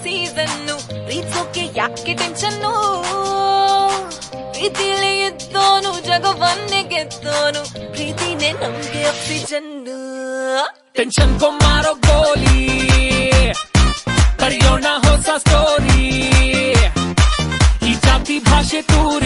season ಪ್ರೀತಿಸೋಕೆ ಯಾಕೆ ಟೆನ್ಷನ್ನು ಪ್ರೀತಿಲಿ ಇದ್ದೋನು ಜಗವನ್ನೇ ಗೆದ್ದೋನು ಪ್ರೀತಿನೇ ನಮ್ಗೆ ಆಕ್ಸಿಜನ್ನು ಟೆನ್ಷನ್ ಕೊ ಮಾರೋ ಗೋಲಿ ಕರಿಯೋಣ ಹೊಸ ಸ್ಟೋರಿ ಈ ಜಾತಿ ಭಾಷೆ ತೂರಿ